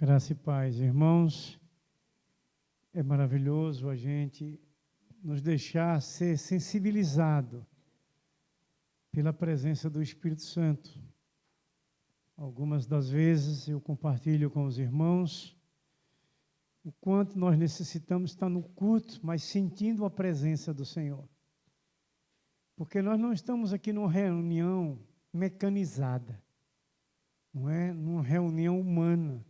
Graça e paz, irmãos. É maravilhoso a gente nos deixar ser sensibilizado pela presença do Espírito Santo. Algumas das vezes eu compartilho com os irmãos o quanto nós necessitamos estar no culto, mas sentindo a presença do Senhor. Porque nós não estamos aqui numa reunião mecanizada, não é numa reunião humana.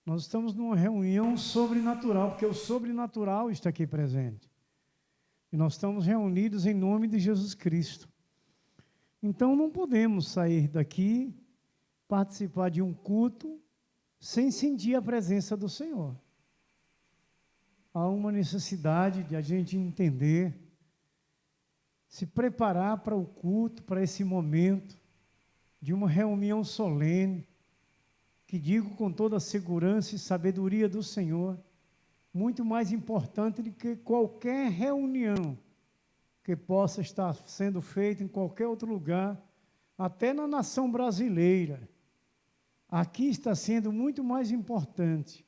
Nós estamos numa reunião sobrenatural, porque o sobrenatural está aqui presente. E nós estamos reunidos em nome de Jesus Cristo. Então não podemos sair daqui, participar de um culto, sem sentir a presença do Senhor. Há uma necessidade de a gente entender, se preparar para o culto, para esse momento de uma reunião solene, que digo com toda a segurança e sabedoria do Senhor, muito mais importante do que qualquer reunião que possa estar sendo feita em qualquer outro lugar, até na nação brasileira. Aqui está sendo muito mais importante,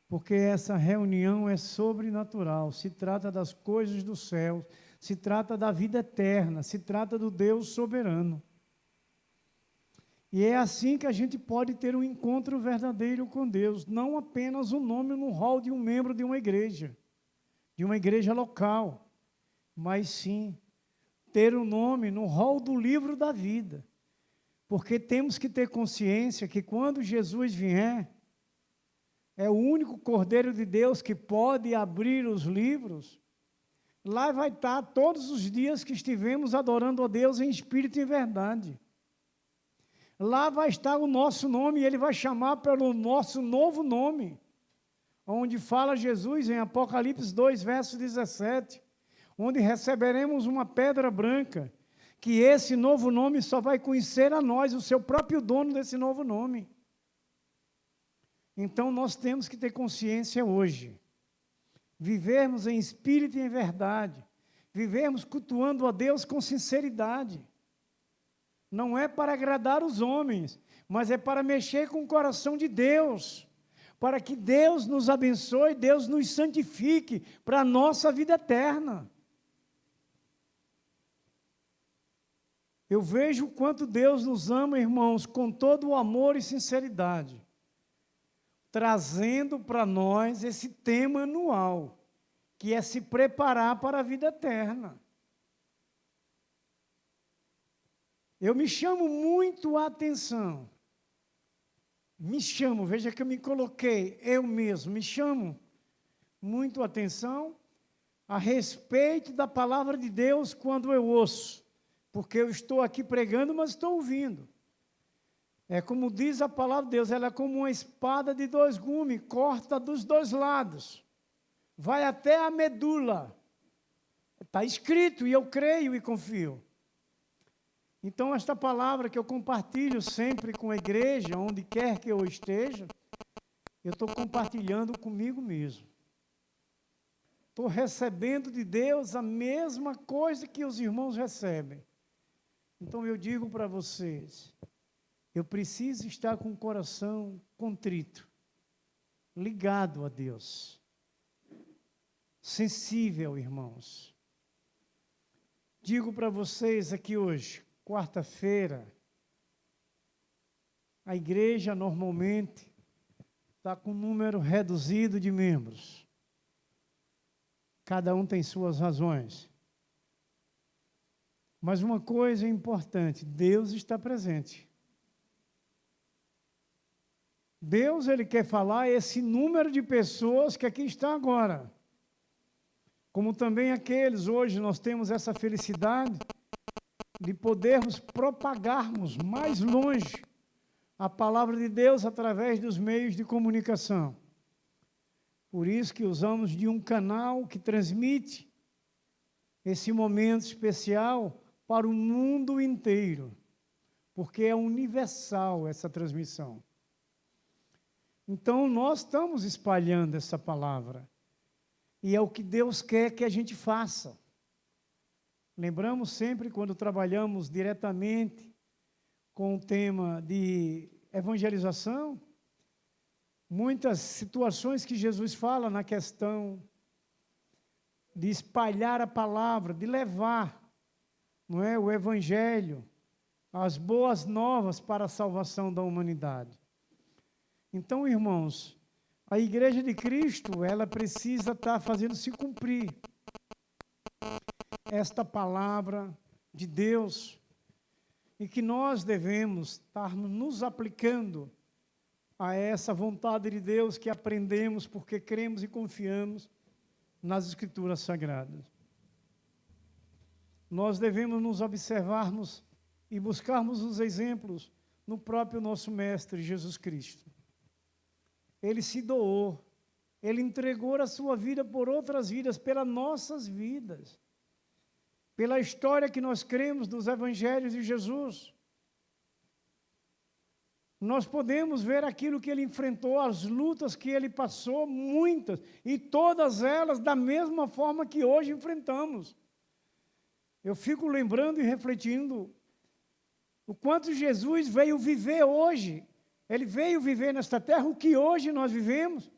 porque essa reunião é sobrenatural, se trata das coisas do céu, se trata da vida eterna, se trata do Deus soberano. E é assim que a gente pode ter um encontro verdadeiro com Deus, não apenas um nome no hall de um membro de uma igreja local, mas sim ter um nome no hall do livro da vida. Porque temos que ter consciência que quando Jesus vier, é o único Cordeiro de Deus que pode abrir os livros. Lá vai estar todos os dias que estivemos adorando a Deus em espírito e em verdade. Lá vai estar o nosso nome, e Ele vai chamar pelo nosso novo nome, onde fala Jesus em Apocalipse 2, verso 17, onde receberemos uma pedra branca, que esse novo nome só vai conhecer a nós, o seu próprio dono desse novo nome. Então, nós temos que ter consciência hoje, vivermos em espírito e em verdade, vivermos cultuando a Deus com sinceridade. Não é para agradar os homens, mas é para mexer com o coração de Deus, para que Deus nos abençoe, Deus nos santifique para a nossa vida eterna. Eu vejo o quanto Deus nos ama, irmãos, com todo o amor e sinceridade, trazendo para nós esse tema anual, que é se preparar para a vida eterna. Eu me chamo muito a atenção, veja que eu me coloquei, eu mesmo, me chamo muito a atenção a respeito da palavra de Deus quando eu ouço, porque eu estou aqui pregando, mas estou ouvindo. É como diz a palavra de Deus, ela é como uma espada de dois gumes, corta dos dois lados, vai até a medula. Está escrito, e eu creio e confio. Então, esta palavra que eu compartilho sempre com a igreja, onde quer que eu esteja, eu estou compartilhando comigo mesmo. Estou recebendo de Deus a mesma coisa que os irmãos recebem. Então, eu digo para vocês, eu preciso estar com o coração contrito, ligado a Deus, sensível, irmãos. Digo para vocês aqui hoje, quarta-feira, a igreja normalmente está com um número reduzido de membros. Cada um tem suas razões. Mas uma coisa é importante, Deus está presente. Deus, Ele quer falar esse número de pessoas que aqui está agora. Como também aqueles, hoje nós temos essa felicidade de podermos propagarmos mais longe a palavra de Deus através dos meios de comunicação. Por isso que usamos de um canal que transmite esse momento especial para o mundo inteiro, porque é universal essa transmissão. Então, nós estamos espalhando essa palavra, e é o que Deus quer que a gente faça. Lembramos sempre, quando trabalhamos diretamente com o tema de evangelização, muitas situações que Jesus fala na questão de espalhar a palavra, de levar, não é, o evangelho, as boas novas para a salvação da humanidade. Então, irmãos, a Igreja de Cristo, ela precisa estar fazendo se cumprir esta palavra de Deus, e que nós devemos estar nos aplicando a essa vontade de Deus que aprendemos porque cremos e confiamos nas Escrituras Sagradas. Nós devemos nos observarmos e buscarmos os exemplos no próprio nosso Mestre Jesus Cristo. Ele se doou, ele entregou a sua vida por outras vidas, pelas nossas vidas, pela história que nós cremos dos Evangelhos de Jesus. Nós podemos ver aquilo que ele enfrentou, as lutas que ele passou, muitas, e todas elas da mesma forma que hoje enfrentamos. Eu fico lembrando e refletindo o quanto Jesus veio viver hoje. Ele veio viver nesta terra o que hoje nós vivemos,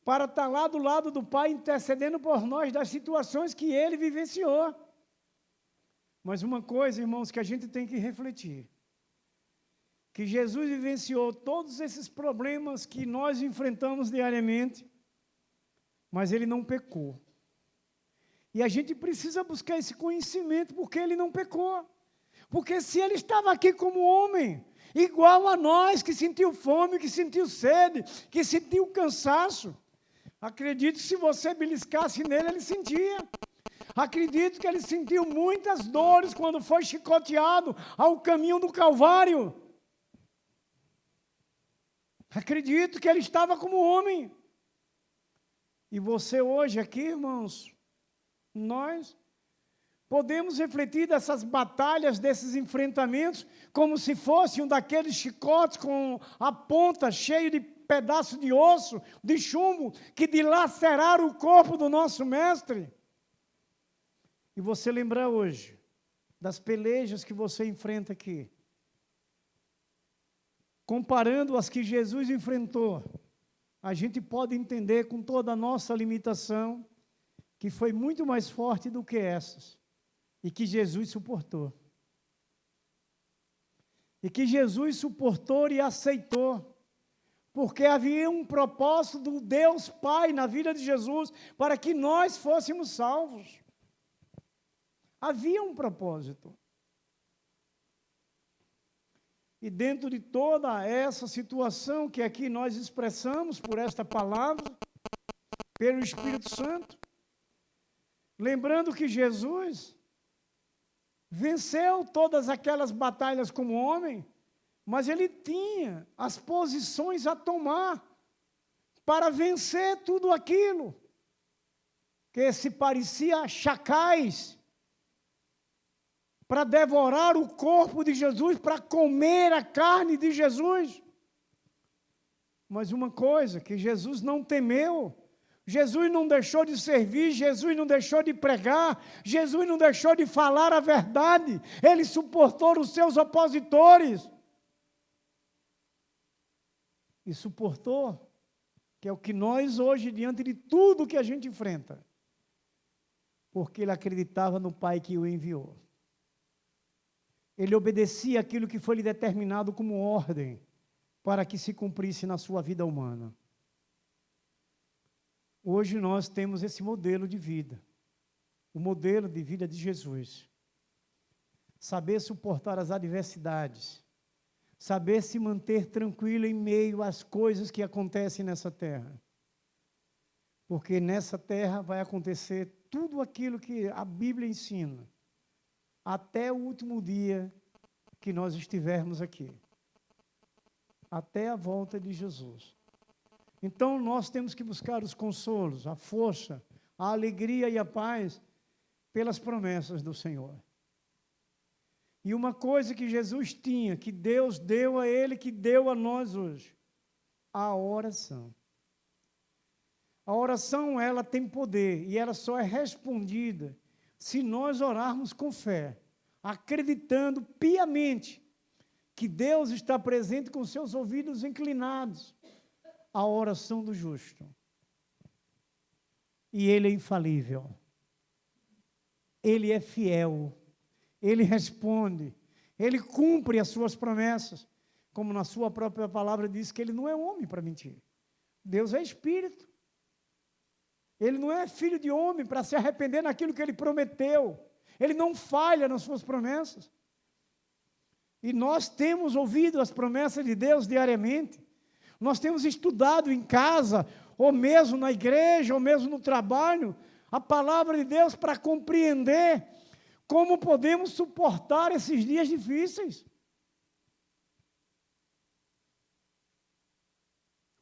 para estar lá do lado do Pai, intercedendo por nós das situações que ele vivenciou. Mas uma coisa, irmãos, que a gente tem que refletir, que Jesus vivenciou todos esses problemas que nós enfrentamos diariamente, mas ele não pecou. E a gente precisa buscar esse conhecimento, porque ele não pecou. Porque se ele estava aqui como homem, igual a nós, que sentiu fome, que sentiu sede, que sentiu cansaço, acredito que se você beliscasse nele, ele sentia. Acredito que ele sentiu muitas dores quando foi chicoteado ao caminho do Calvário. Acredito que ele estava como homem. E você hoje aqui, irmãos, nós podemos refletir dessas batalhas, desses enfrentamentos, como se fosse um daqueles chicotes com a ponta cheia de pedaço de osso, de chumbo, que dilaceraram o corpo do nosso mestre. E você lembrar hoje das pelejas que você enfrenta aqui, comparando as que Jesus enfrentou, a gente pode entender com toda a nossa limitação que foi muito mais forte do que essas, e que Jesus suportou. E que Jesus suportou e aceitou, porque havia um propósito do Deus Pai na vida de Jesus, para que nós fôssemos salvos. Havia um propósito. E dentro de toda essa situação que aqui nós expressamos por esta palavra, pelo Espírito Santo, lembrando que Jesus venceu todas aquelas batalhas como homem, mas ele tinha as posições a tomar para vencer tudo aquilo que se parecia chacais, para devorar o corpo de Jesus, para comer a carne de Jesus. Mas uma coisa que Jesus não temeu, Jesus não deixou de servir, Jesus não deixou de pregar, Jesus não deixou de falar a verdade, ele suportou os seus opositores. E suportou, que é o que nós hoje, diante de tudo que a gente enfrenta, porque ele acreditava no Pai que o enviou. Ele obedecia aquilo que foi lhe determinado como ordem, para que se cumprisse na sua vida humana. Hoje nós temos esse modelo de vida, o modelo de vida de Jesus. Saber suportar as adversidades, saber se manter tranquilo em meio às coisas que acontecem nessa terra. Porque nessa terra vai acontecer tudo aquilo que a Bíblia ensina, até o último dia que nós estivermos aqui, até a volta de Jesus. Então, nós temos que buscar os consolos, a força, a alegria e a paz pelas promessas do Senhor. E uma coisa que Jesus tinha, que Deus deu a ele, que deu a nós hoje, a oração. A oração, ela tem poder, e ela só é respondida se nós orarmos com fé, acreditando piamente que Deus está presente com seus ouvidos inclinados a oração do justo. E ele é infalível. Ele é fiel. Ele responde. Ele cumpre as suas promessas. Como na sua própria palavra diz que ele não é homem para mentir. Deus é espírito. Ele não é filho de homem para se arrepender naquilo que ele prometeu. Ele não falha nas suas promessas. E nós temos ouvido as promessas de Deus diariamente. Nós temos estudado em casa, ou mesmo na igreja, ou mesmo no trabalho, a palavra de Deus para compreender como podemos suportar esses dias difíceis.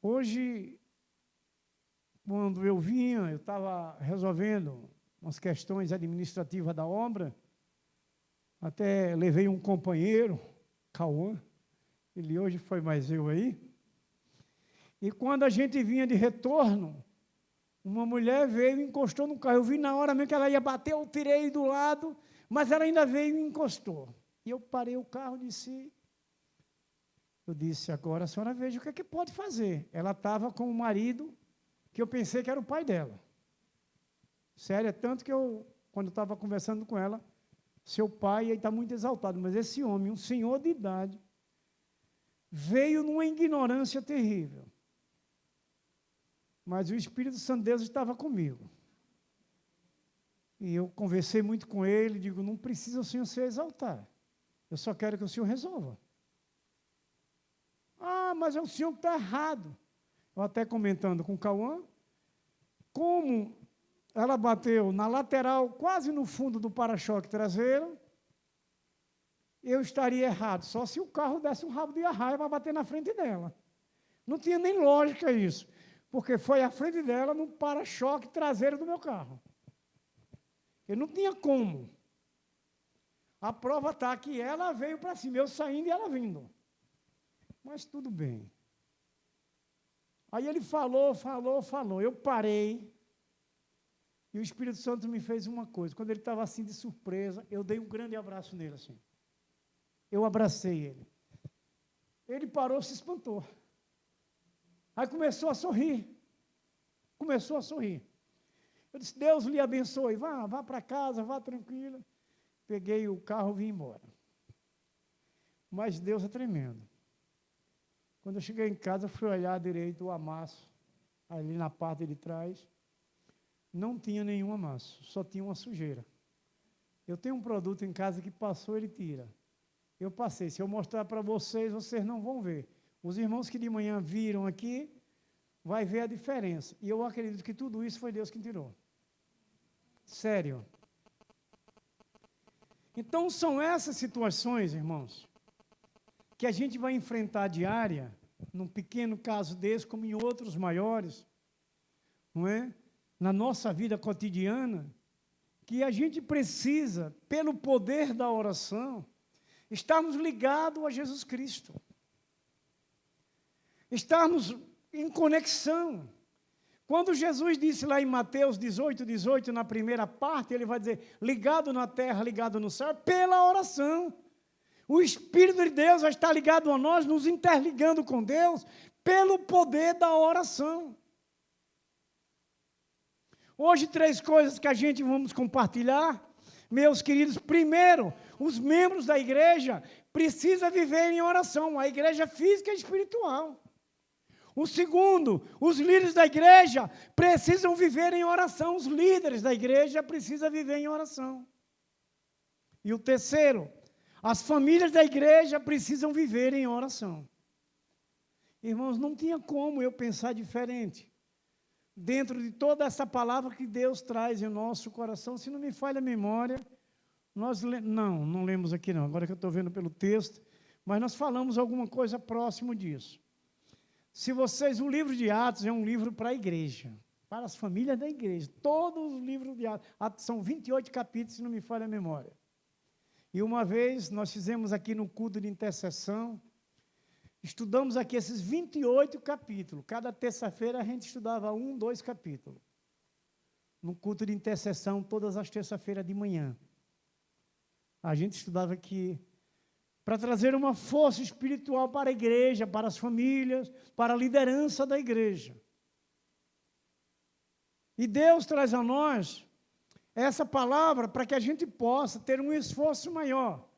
Hoje, quando eu vinha, eu estava resolvendo umas questões administrativas da obra, até levei um companheiro, Cauã, ele hoje foi mais eu aí, e quando a gente vinha de retorno, uma mulher veio e encostou no carro, eu vi na hora mesmo que ela ia bater, eu tirei do lado, mas ela ainda veio e encostou, e eu parei o carro e disse, agora a senhora veja o que é que pode fazer. Ela estava com o marido, que eu pensei que era o pai dela. Sério, é tanto que quando eu estava conversando com ela, seu pai, ele está muito exaltado, mas esse homem, um senhor de idade, veio numa ignorância terrível. Mas o Espírito Santo de Deus estava comigo. E eu conversei muito com ele, digo, não precisa o senhor se exaltar. Eu só quero que o senhor resolva. Ah, mas é o senhor que está errado. Eu até comentando com o Cauã, como ela bateu na lateral, quase no fundo do para-choque traseiro, eu estaria errado, só se o carro desse um rabo de arraia para bater na frente dela. Não tinha nem lógica isso, porque foi à frente dela no para-choque traseiro do meu carro. Eu não tinha como. A prova está que ela veio para cima, eu saindo e ela vindo. Mas tudo bem. Aí ele falou, eu parei, e o Espírito Santo me fez uma coisa, quando ele estava assim de surpresa, eu dei um grande abraço nele assim, eu abracei ele, ele parou, se espantou, aí começou a sorrir, eu disse, Deus lhe abençoe, vá para casa, vá tranquila, peguei o carro e vim embora, mas Deus é tremendo. Quando eu cheguei em casa, fui olhar direito o amasso, ali na parte de trás, não tinha nenhum amasso, só tinha uma sujeira. Eu tenho um produto em casa que passou, ele tira. Eu passei, se eu mostrar para vocês, vocês não vão ver. Os irmãos que de manhã viram aqui, vai ver a diferença. E eu acredito que tudo isso foi Deus que tirou. Sério. Então, são essas situações, irmãos, que a gente vai enfrentar diária, num pequeno caso desse, como em outros maiores, não é? Na nossa vida cotidiana, que a gente precisa, pelo poder da oração, estarmos ligados a Jesus Cristo. Estarmos em conexão. Quando Jesus disse lá em Mateus 18, na primeira parte, ele vai dizer, ligado na terra, ligado no céu, pela oração. O Espírito de Deus vai estar ligado a nós, nos interligando com Deus, pelo poder da oração. Hoje, 3 coisas que a gente vamos compartilhar. Meus queridos, primeiro, os membros da igreja precisam viver em oração, a igreja física e espiritual. O segundo, os líderes da igreja precisam viver em oração, os líderes da igreja precisam viver em oração. E o terceiro, as famílias da igreja precisam viver em oração. Irmãos, não tinha como eu pensar diferente. Dentro de toda essa palavra que Deus traz em nosso coração, se não me falha a memória, nós não lemos aqui não, agora que eu estou vendo pelo texto, mas nós falamos alguma coisa próximo disso. Se vocês, o livro de Atos é um livro para a igreja, para as famílias da igreja, todos os livros de Atos, são 28 capítulos, se não me falha a memória. E uma vez nós fizemos aqui no culto de intercessão, estudamos aqui esses 28 capítulos. Cada terça-feira a gente estudava 1, 2 capítulos. No culto de intercessão, todas as terças-feiras de manhã. A gente estudava aqui para trazer uma força espiritual para a igreja, para as famílias, para a liderança da igreja. E Deus traz a nós essa palavra para que a gente possa ter um esforço maior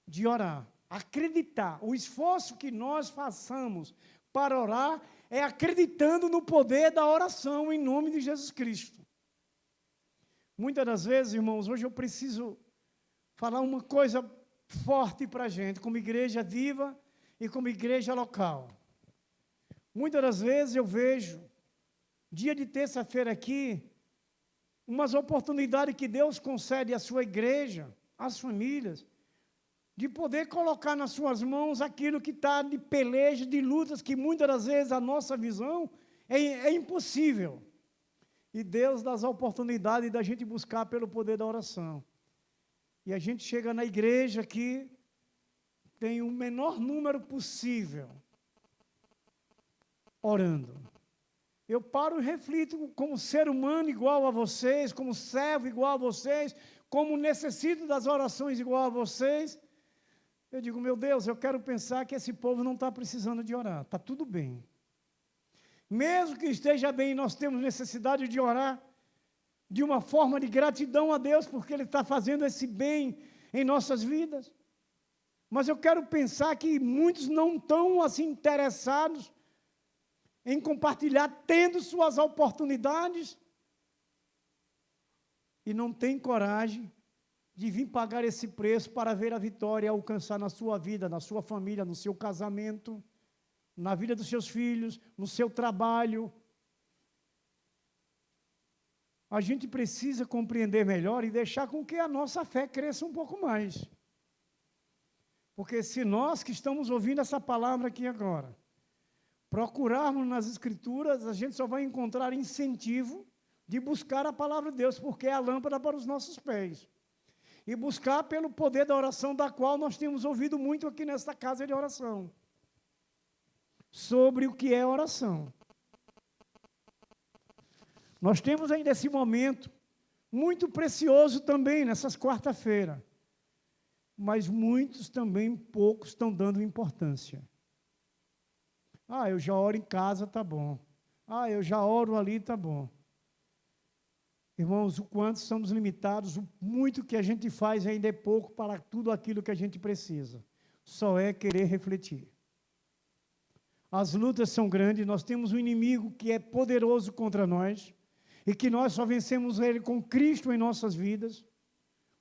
de orar, acreditar. O esforço que nós façamos para orar é acreditando no poder da oração em nome de Jesus Cristo. Muitas das vezes, irmãos, hoje eu preciso falar uma coisa forte para a gente, como igreja viva e como igreja local. Muitas das vezes eu vejo, dia de terça-feira aqui, umas oportunidades que Deus concede à sua igreja, às famílias, de poder colocar nas suas mãos aquilo que está de peleja, de lutas, que muitas das vezes a nossa visão é impossível. E Deus dá a oportunidade da gente buscar pelo poder da oração. E a gente chega na igreja que tem o menor número possível orando. Eu paro e reflito como ser humano igual a vocês, como servo igual a vocês, como necessito das orações igual a vocês. Eu digo, meu Deus, eu quero pensar que esse povo não está precisando de orar, está tudo bem. Mesmo que esteja bem, nós temos necessidade de orar de uma forma de gratidão a Deus, porque Ele está fazendo esse bem em nossas vidas. Mas eu quero pensar que muitos não estão assim interessados em compartilhar, tendo suas oportunidades, e não tem coragem de vir pagar esse preço para ver a vitória alcançar na sua vida, na sua família, no seu casamento, na vida dos seus filhos, no seu trabalho. A gente precisa compreender melhor e deixar com que a nossa fé cresça um pouco mais. Porque se nós que estamos ouvindo essa palavra aqui agora, procurarmos nas Escrituras, a gente só vai encontrar incentivo de buscar a palavra de Deus, porque é a lâmpada para os nossos pés. E buscar pelo poder da oração, da qual nós temos ouvido muito aqui nesta casa de oração. Sobre o que é oração. Nós temos ainda esse momento muito precioso também, nessas quarta-feira. Mas muitos também, poucos, estão dando importância. Ah, eu já oro em casa, tá bom. Ah, eu já oro ali, tá bom. Irmãos, o quanto somos limitados, o muito que a gente faz ainda é pouco para tudo aquilo que a gente precisa. Só é querer refletir. As lutas são grandes, nós temos um inimigo que é poderoso contra nós, e que nós só vencemos ele com Cristo em nossas vidas.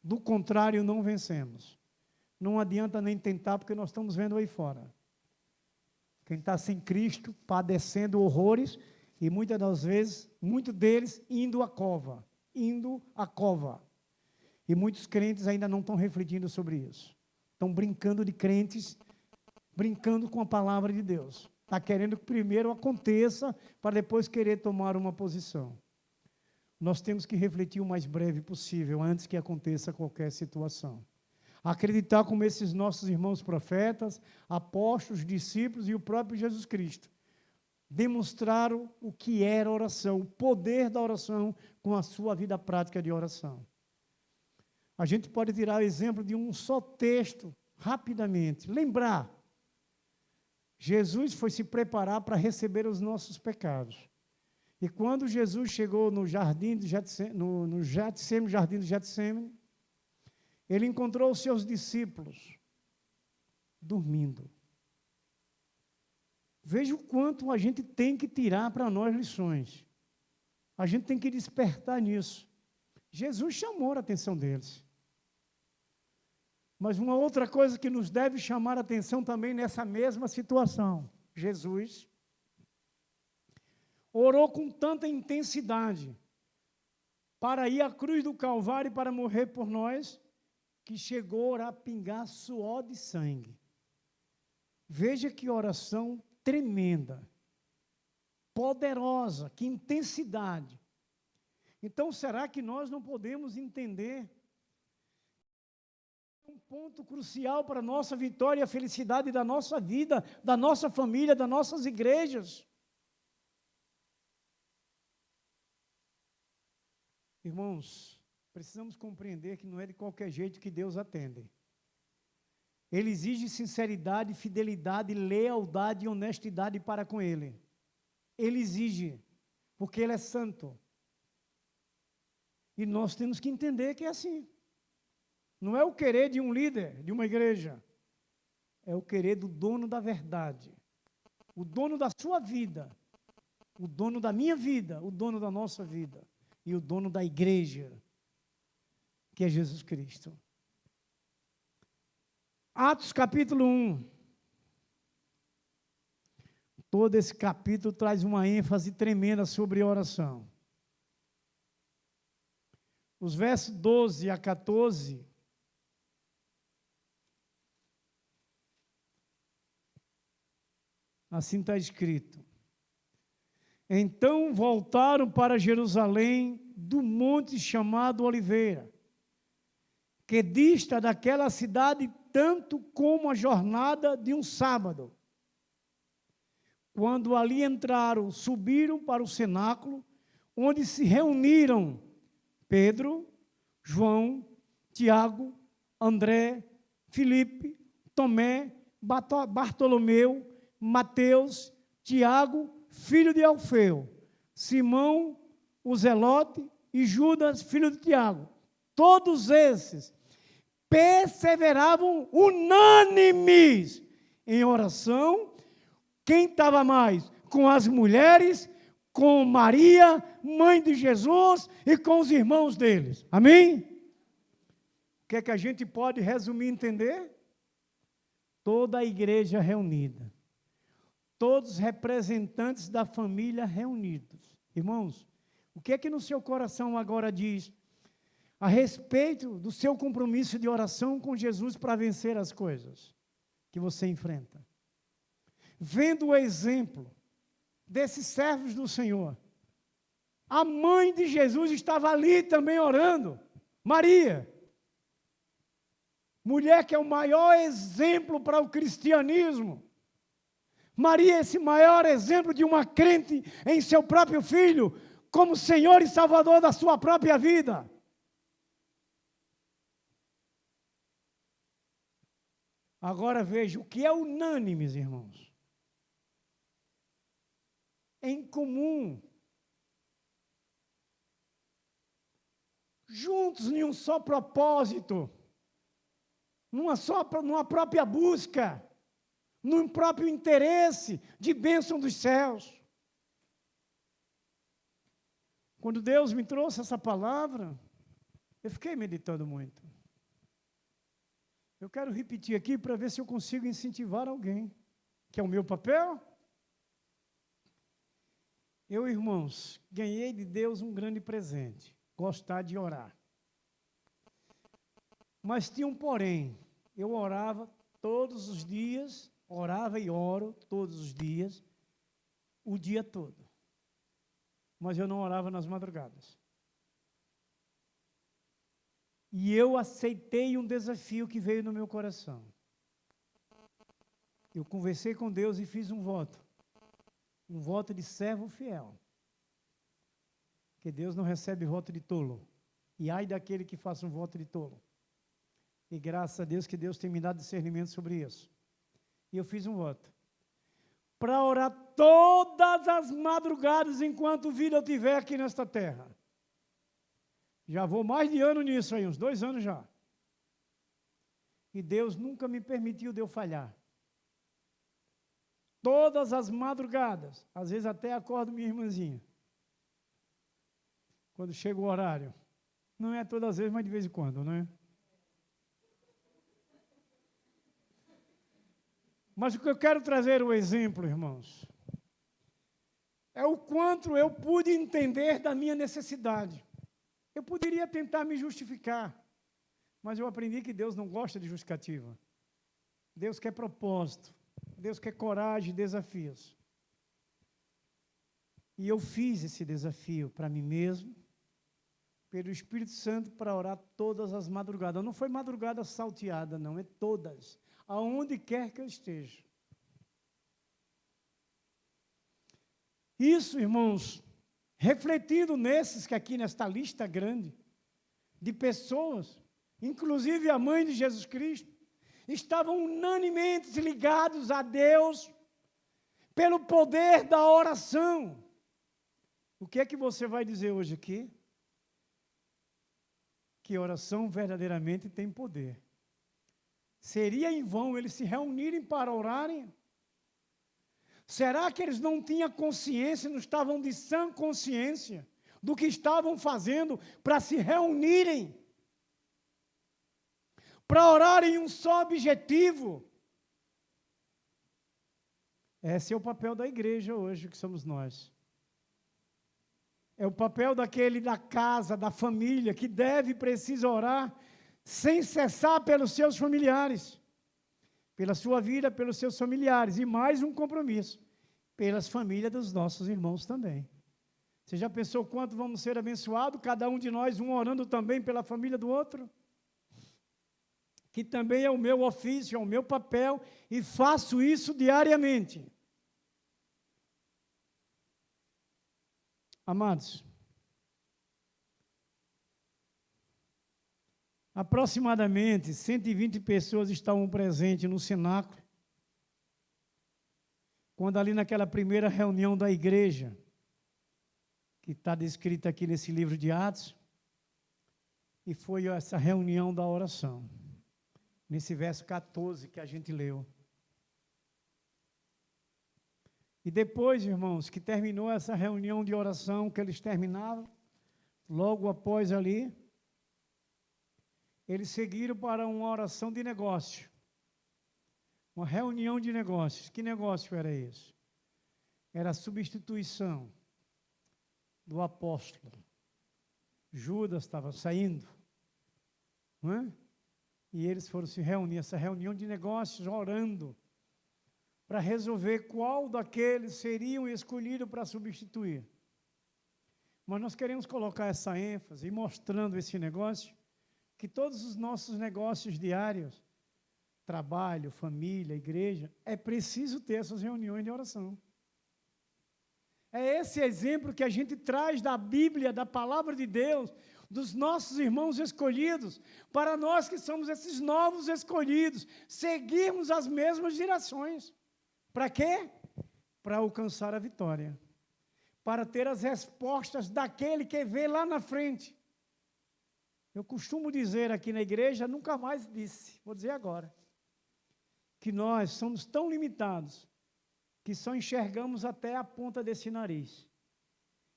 Do contrário, não vencemos. Não adianta nem tentar, porque nós estamos vendo aí fora. Quem está sem Cristo, padecendo horrores, e muitas das vezes, muitos deles indo à cova. E muitos crentes ainda não estão refletindo sobre isso. Estão brincando de crentes, brincando com a palavra de Deus. Está querendo que primeiro aconteça, para depois querer tomar uma posição. Nós temos que refletir o mais breve possível, antes que aconteça qualquer situação. Acreditar como esses nossos irmãos profetas, apóstolos, discípulos e o próprio Jesus Cristo demonstraram o que era oração, o poder da oração com a sua vida prática de oração. A gente pode tirar o exemplo de um só texto, rapidamente. Lembrar, Jesus foi se preparar para receber os nossos pecados. E quando Jesus chegou no jardim de Getsêmani, ele encontrou os seus discípulos dormindo. Veja o quanto a gente tem que tirar para nós lições. A gente tem que despertar nisso. Jesus chamou a atenção deles. Mas uma outra coisa que nos deve chamar a atenção também nessa mesma situação. Jesus orou com tanta intensidade para ir à cruz do Calvário para morrer por nós, que chegou a pingar suor de sangue. Veja que oração tremenda, poderosa, que intensidade. Então, será que nós não podemos entender um ponto crucial para a nossa vitória e a felicidade da nossa vida, da nossa família, das nossas igrejas? Irmãos, precisamos compreender que não é de qualquer jeito que Deus atende. Ele exige sinceridade, fidelidade, lealdade e honestidade para com Ele. Ele exige, porque Ele é santo. E nós temos que entender que é assim. Não é o querer de um líder, de uma igreja. É o querer do dono da verdade. O dono da sua vida. O dono da minha vida. O dono da nossa vida. E o dono da igreja, que é Jesus Cristo. Atos capítulo 1. Todo esse capítulo traz uma ênfase tremenda sobre oração. Os versos 12 a 14, assim está escrito. Então voltaram para Jerusalém do monte chamado Oliveira, que dista daquela cidade tanto como a jornada de um sábado. Quando ali entraram, subiram para o cenáculo, onde se reuniram Pedro, João, Tiago, André, Filipe, Tomé, Bartolomeu, Mateus, Tiago, filho de Alfeu, Simão, o Zelote e Judas, filho de Tiago. Todos esses perseveravam unânimes em oração. Quem estava mais? Com as mulheres, com Maria, mãe de Jesus, e com os irmãos deles. Amém? O que é que a gente pode resumir e entender? Toda a igreja reunida. Todos os representantes da família reunidos. Irmãos, o que é que no seu coração agora diz a respeito do seu compromisso de oração com Jesus para vencer as coisas que você enfrenta? Vendo o exemplo desses servos do Senhor, a mãe de Jesus estava ali também orando, Maria, mulher que é o maior exemplo para o cristianismo. Maria é esse maior exemplo de uma crente em seu próprio filho, como Senhor e Salvador da sua própria vida. Agora veja, o que é unânime, meus irmãos? Em comum, juntos em um só propósito, numa própria busca, num próprio interesse de bênção dos céus. Quando Deus me trouxe essa palavra, eu fiquei meditando muito. Eu quero repetir aqui para ver se eu consigo incentivar alguém, que é o meu papel. Eu, irmãos, ganhei de Deus um grande presente, gostar de orar. Mas tinha um porém, eu orava todos os dias, orava e oro todos os dias, o dia todo. Mas eu não orava nas madrugadas. E eu aceitei um desafio que veio no meu coração. Eu conversei com Deus e fiz um voto de servo fiel. Porque Deus não recebe voto de tolo. E ai daquele que faça um voto de tolo. E graças a Deus que Deus tem me dado discernimento sobre isso. E eu fiz um voto. Para orar todas as madrugadas enquanto vida eu tiver aqui nesta terra. Já vou mais de ano nisso aí, uns 2 anos já. E Deus nunca me permitiu de eu falhar. Todas as madrugadas, às vezes até acordo minha irmãzinha. Quando chega o horário. Não é todas as vezes, mas de vez em quando, não é? Mas o que eu quero trazer o exemplo, irmãos, é o quanto eu pude entender da minha necessidade. Eu poderia tentar me justificar, mas eu aprendi que Deus não gosta de justificativa. Deus quer propósito, Deus quer coragem e desafios. E eu fiz esse desafio para mim mesmo, pelo Espírito Santo, para orar todas as madrugadas. Não foi madrugada salteada, não, é todas, aonde quer que eu esteja. Isso, irmãos, refletindo nesses que aqui nesta lista grande de pessoas, inclusive a mãe de Jesus Cristo, estavam unanimemente ligados a Deus pelo poder da oração. O que é que você vai dizer hoje aqui? Que oração verdadeiramente tem poder. Seria em vão eles se reunirem para orarem? Será que eles não tinham consciência, não estavam de sã consciência do que estavam fazendo para se reunirem? Para orarem em um só objetivo? Esse é o papel da igreja hoje, que somos nós. É o papel daquele da casa, da família, que deve e precisa orar sem cessar pelos seus familiares, pela sua vida, pelos seus familiares, e mais um compromisso, pelas famílias dos nossos irmãos também. Você já pensou quanto vamos ser abençoados, cada um de nós, um orando também pela família do outro? Que também é o meu ofício, é o meu papel, e faço isso diariamente. Amados, aproximadamente 120 pessoas estavam presentes no cenáculo, quando ali naquela primeira reunião da igreja, que está descrita aqui nesse livro de Atos, e foi essa reunião da oração, nesse verso 14 que a gente leu. E depois, irmãos, que terminou essa reunião de oração, que eles terminavam, logo após ali, eles seguiram para uma oração de negócio. Uma reunião de negócios. Que negócio era esse? Era a substituição do apóstolo. Judas estava saindo, não é? E eles foram se reunir, essa reunião de negócios, orando, para resolver qual daqueles seriam escolhidos para substituir. Mas nós queremos colocar essa ênfase, e mostrando esse negócio, que todos os nossos negócios diários, trabalho, família, igreja, é preciso ter essas reuniões de oração. É esse exemplo que a gente traz da Bíblia, da palavra de Deus, dos nossos irmãos escolhidos, para nós que somos esses novos escolhidos, seguirmos as mesmas direções. Para quê? Para alcançar a vitória. Para ter as respostas daquele que vê lá na frente. Eu costumo dizer aqui na igreja, nunca mais disse, vou dizer agora, que nós somos tão limitados que só enxergamos até a ponta desse nariz.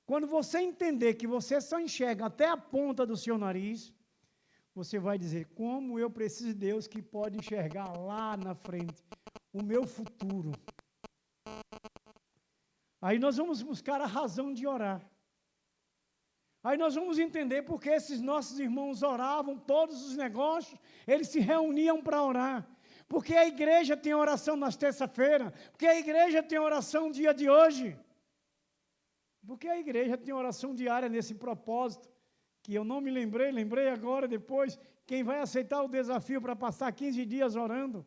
Quando você entender que você só enxerga até a ponta do seu nariz, você vai dizer, como eu preciso de Deus que pode enxergar lá na frente o meu futuro. Aí nós vamos buscar a razão de orar. Aí nós vamos entender porque esses nossos irmãos oravam, todos os negócios, eles se reuniam para orar. Porque a igreja tem oração nas terça-feiras, porque a igreja tem oração no dia de hoje. Porque a igreja tem oração diária nesse propósito, que eu não me lembrei agora, depois, quem vai aceitar o desafio para passar 15 dias orando.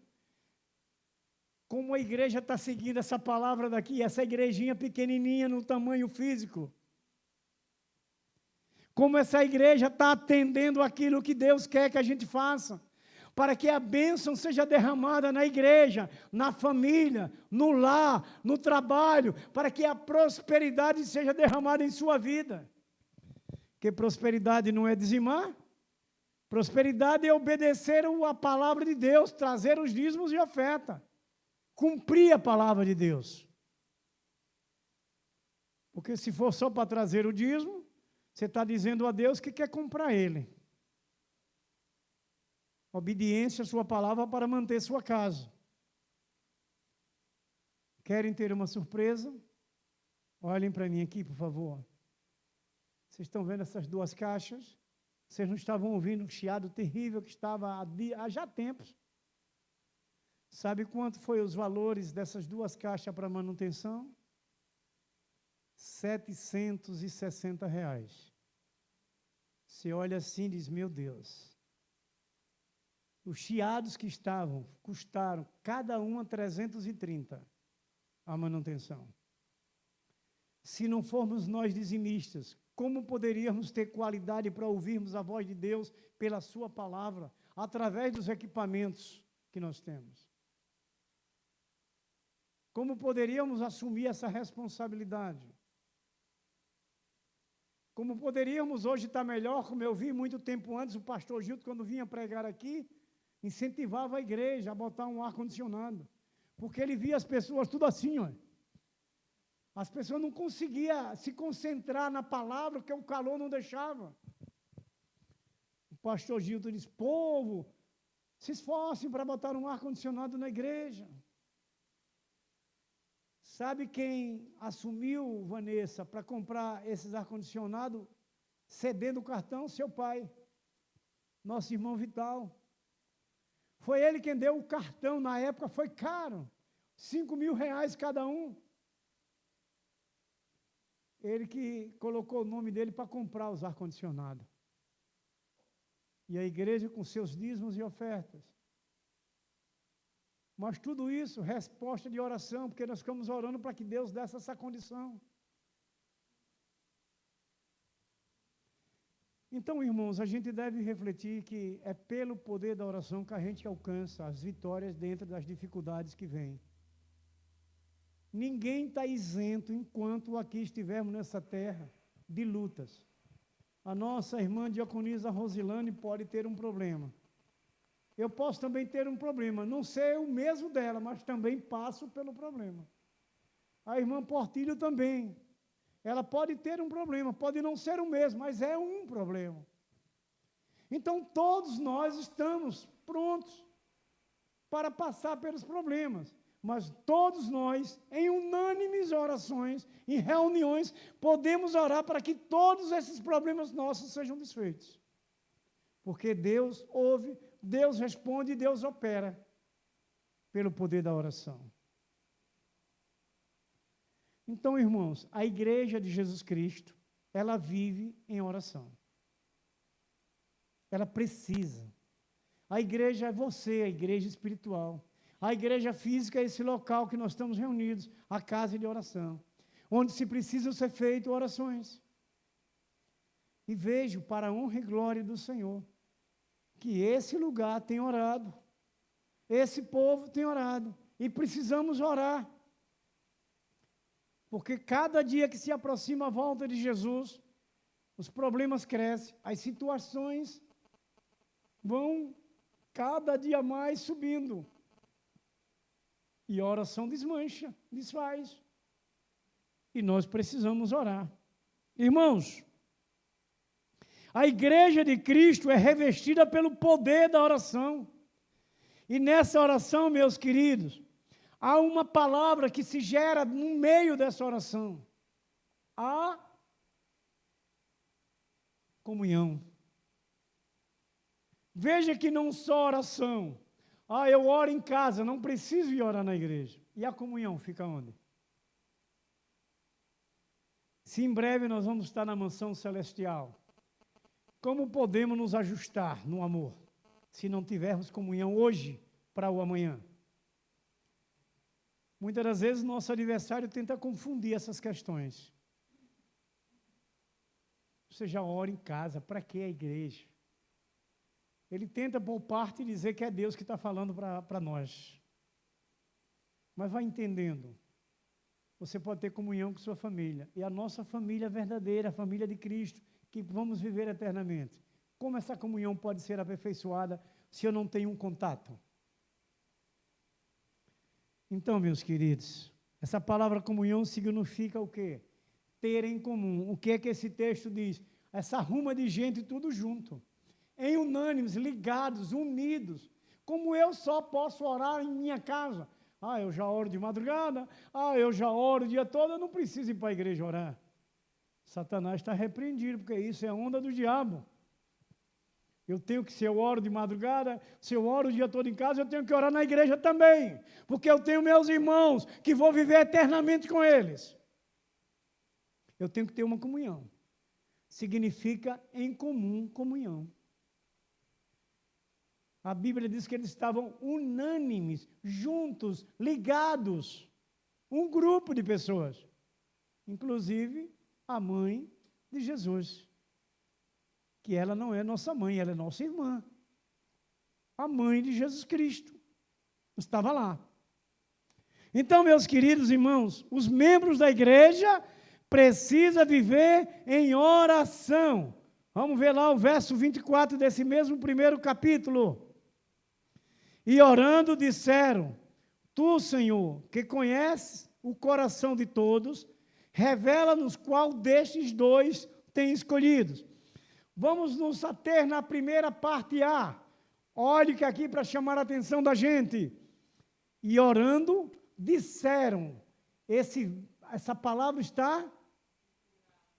Como a igreja está seguindo essa palavra daqui, essa igrejinha pequenininha no tamanho físico. Como essa igreja está atendendo aquilo que Deus quer que a gente faça. Para que a bênção seja derramada na igreja, na família, no lar, no trabalho, para que a prosperidade seja derramada em sua vida. Porque prosperidade não é dizimar, prosperidade é obedecer a palavra de Deus, trazer os dízimos e oferta, cumprir a palavra de Deus. Porque se for só para trazer o dízimo, você está dizendo a Deus que quer comprar ele. Obediência à sua palavra para manter sua casa. Querem ter uma surpresa? Olhem para mim aqui, por favor. Vocês estão vendo essas duas caixas? Vocês não estavam ouvindo o chiado terrível que estava há já tempos? Sabe quanto foi os valores dessas duas caixas para manutenção? R$760. Você olha assim e diz, meu Deus. Os chiados que estavam, custaram cada uma 330 a manutenção. Se não formos nós dizimistas, como poderíamos ter qualidade para ouvirmos a voz de Deus pela sua palavra, através dos equipamentos? que nós temos. Como poderíamos assumir essa responsabilidade? Como poderíamos hoje estar melhor, como eu vi muito tempo antes, o pastor Gildo, quando vinha pregar aqui, incentivava a igreja a botar um ar-condicionado, porque ele via as pessoas tudo assim, ó. As pessoas não conseguiam se concentrar na palavra, porque o calor não deixava. O pastor Gildo disse, povo, se esforcem para botar um ar-condicionado na igreja. Sabe quem assumiu, Vanessa, para comprar esses ar-condicionados, cedendo o cartão? Seu pai, nosso irmão Vital. Foi ele quem deu o cartão, na época foi caro, R$ 5.000 cada um. Ele que colocou o nome dele para comprar os ar-condicionados. E a igreja com seus dízimos e ofertas. Mas tudo isso, resposta de oração, porque nós ficamos orando para que Deus desse essa condição. Então, irmãos, a gente deve refletir que é pelo poder da oração que a gente alcança as vitórias dentro das dificuldades que vêm. Ninguém está isento, enquanto aqui estivermos nessa terra, de lutas. A nossa irmã diaconisa Rosilane pode ter um problema. Eu posso também ter um problema, não ser o mesmo dela, mas também passo pelo problema. A irmã Portilho também. Ela pode ter um problema, pode não ser o mesmo, mas é um problema. Então, todos nós estamos prontos para passar pelos problemas, mas todos nós, em unânimes orações, em reuniões, podemos orar para que todos esses problemas nossos sejam desfeitos. Porque Deus ouve, Deus responde e Deus opera pelo poder da oração. Então, irmãos, a igreja de Jesus Cristo, ela vive em oração. Ela precisa. A igreja é você, a igreja espiritual. A igreja física é esse local que nós estamos reunidos, a casa de oração, onde se precisam ser feitas orações. E vejo, para a honra e glória do Senhor, que esse lugar tem orado, esse povo tem orado, e precisamos orar. Porque cada dia que se aproxima a volta de Jesus, os problemas crescem, as situações vão cada dia mais subindo. E a oração desmancha, desfaz. E nós precisamos orar. Irmãos, a igreja de Cristo é revestida pelo poder da oração. E nessa oração, meus queridos, há uma palavra que se gera no meio dessa oração. A comunhão. Veja que não só oração. Eu oro em casa, não preciso ir orar na igreja. E a comunhão fica onde? Se em breve nós vamos estar na mansão celestial, como podemos nos ajustar no amor, se não tivermos comunhão hoje para o amanhã? Muitas das vezes nosso adversário tenta confundir essas questões. Você já ora em casa, para que a igreja? Ele tenta por parte dizer que é Deus que está falando para nós. Mas vai entendendo. Você pode ter comunhão com sua família. E a nossa família verdadeira, a família de Cristo, que vamos viver eternamente. Como essa comunhão pode ser aperfeiçoada se eu não tenho um contato? Então, meus queridos, essa palavra comunhão significa o quê? Ter em comum. O que é que esse texto diz? Essa ruma de gente tudo junto, em unânimes, ligados, unidos. Como eu só posso orar em minha casa? Eu já oro de madrugada, eu já oro o dia todo, eu não preciso ir para a igreja orar. Satanás está repreendido, porque isso é onda do diabo. Eu tenho que, se eu oro de madrugada, se eu oro o dia todo em casa, eu tenho que orar na igreja também, porque eu tenho meus irmãos que vou viver eternamente com eles. Eu tenho que ter uma comunhão. Significa em comum comunhão. A Bíblia diz que eles estavam unânimes, juntos, ligados. Um grupo de pessoas. Inclusive a mãe de Jesus. Que ela não é nossa mãe, ela é nossa irmã. A mãe de Jesus Cristo. Estava lá. Então, meus queridos irmãos, os membros da igreja precisam viver em oração. Vamos ver lá o verso 24 desse mesmo primeiro capítulo. E orando disseram: Tu, Senhor, que conheces o coração de todos, revela-nos qual destes dois tem escolhido. Vamos nos ater na primeira parte A. Olhe que aqui para chamar a atenção da gente. E orando, disseram. Essa palavra está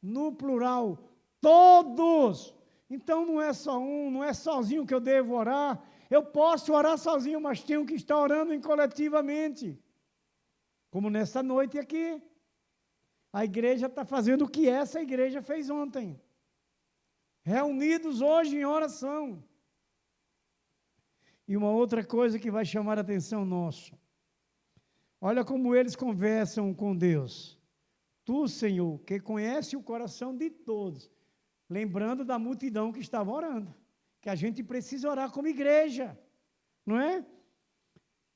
no plural. Todos. Então não é só um, não é sozinho que eu devo orar. Eu posso orar sozinho, mas tenho que estar orando coletivamente. Como nessa noite aqui. A igreja está fazendo o que essa igreja fez ontem. Reunidos hoje em oração. E uma outra coisa que vai chamar a atenção nossa. Olha como eles conversam com Deus. Tu, Senhor, que conhece o coração de todos. Lembrando da multidão que estava orando. Que a gente precisa orar como igreja. Não é?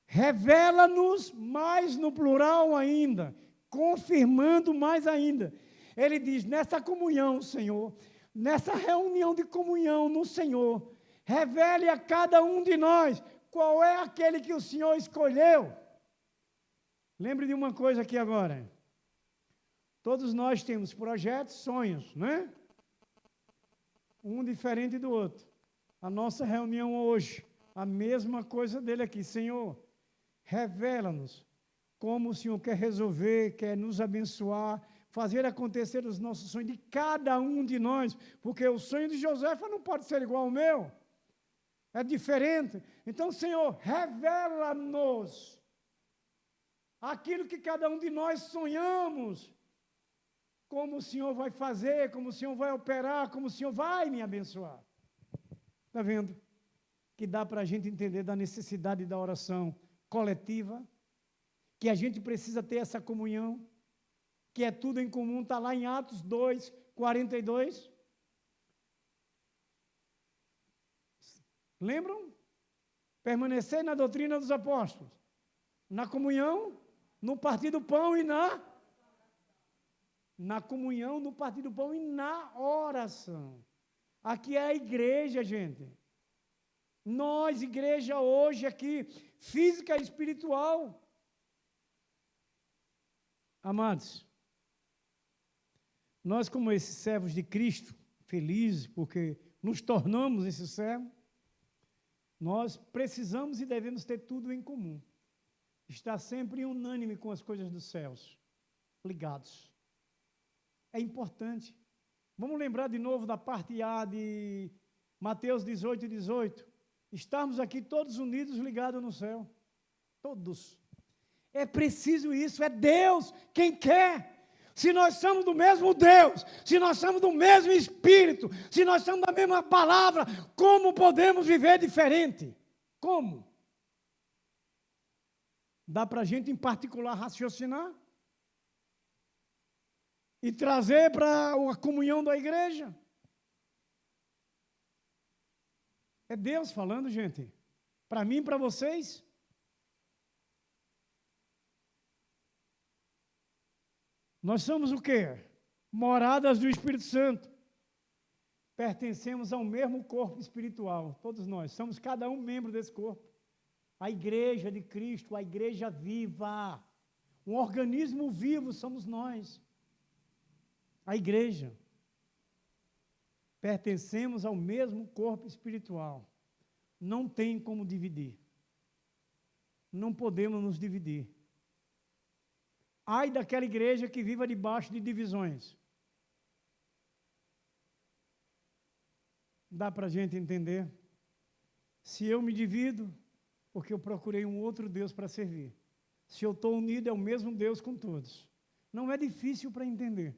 Revela-nos mais no plural ainda. Confirmando mais ainda. Ele diz, nessa comunhão, Senhor, nessa reunião de comunhão no Senhor, revele a cada um de nós qual é aquele que o Senhor escolheu. Lembre de uma coisa aqui agora. Todos nós temos projetos, sonhos, não é? Um diferente do outro. A nossa reunião hoje, a mesma coisa dele aqui. Senhor, revela-nos como o Senhor quer resolver, quer nos abençoar, fazer acontecer os nossos sonhos de cada um de nós, porque o sonho de Josefa não pode ser igual ao meu. É diferente. Então, Senhor, revela-nos aquilo que cada um de nós sonhamos, como o Senhor vai fazer, como o Senhor vai operar, como o Senhor vai me abençoar. Está vendo? Que dá para a gente entender da necessidade da oração coletiva, que a gente precisa ter essa comunhão, que é tudo em comum, está lá em Atos 2, 42. Lembram? Permanecer na doutrina dos apóstolos, na comunhão, no partir do pão e na comunhão, no partir do pão e na oração. Aqui é a igreja, gente. Nós, igreja, hoje aqui, física e espiritual. Amados, nós como esses servos de Cristo, felizes porque nos tornamos esses servos, nós precisamos e devemos ter tudo em comum. Estar sempre unânime com as coisas dos céus, ligados. É importante. Vamos lembrar de novo da parte A de Mateus 18, 18. Estarmos aqui todos unidos, ligados no céu. Todos. É preciso isso, é Deus quem quer. Se nós somos do mesmo Deus, se nós somos do mesmo Espírito, se nós somos da mesma palavra, como podemos viver diferente? Como? Dá para a gente, em particular, raciocinar? E trazer para a comunhão da igreja? É Deus falando, gente. Para mim e para vocês. Nós somos o quê? Moradas do Espírito Santo. Pertencemos ao mesmo corpo espiritual, todos nós. Somos cada um membro desse corpo. A igreja de Cristo, a igreja viva. Um organismo vivo somos nós. A igreja. Pertencemos ao mesmo corpo espiritual. Não tem como dividir. Não podemos nos dividir. Ai daquela igreja que viva debaixo de divisões. Dá para a gente entender? Se eu me divido, porque eu procurei um outro Deus para servir. Se eu estou unido, é o mesmo Deus com todos. Não é difícil para entender.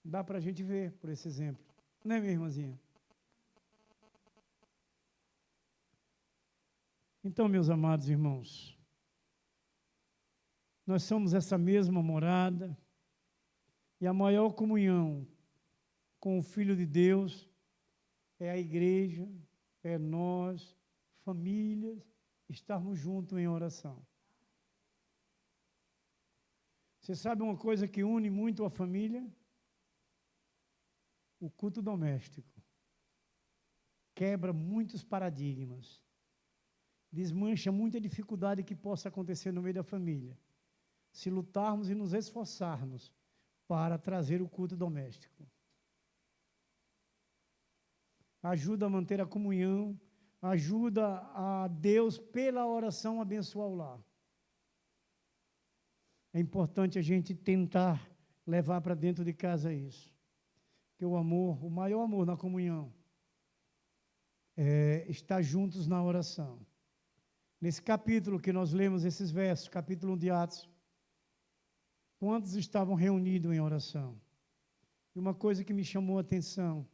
Dá para a gente ver por esse exemplo. Não é, minha irmãzinha? Então, meus amados irmãos, nós somos essa mesma morada e a maior comunhão com o Filho de Deus é a igreja, é nós, famílias, estarmos juntos em oração. Você sabe uma coisa que une muito a família? O culto doméstico. Quebra muitos paradigmas. Desmancha muita dificuldade que possa acontecer no meio da família. Se lutarmos e nos esforçarmos para trazer o culto doméstico. Ajuda a manter a comunhão, ajuda a Deus, pela oração, abençoar o lar. É importante a gente tentar levar para dentro de casa isso. Porque o amor, o maior amor na comunhão, é estar juntos na oração. Nesse capítulo que nós lemos, esses versos, capítulo 1 de Atos, quantos estavam reunidos em oração? E uma coisa que me chamou a atenção,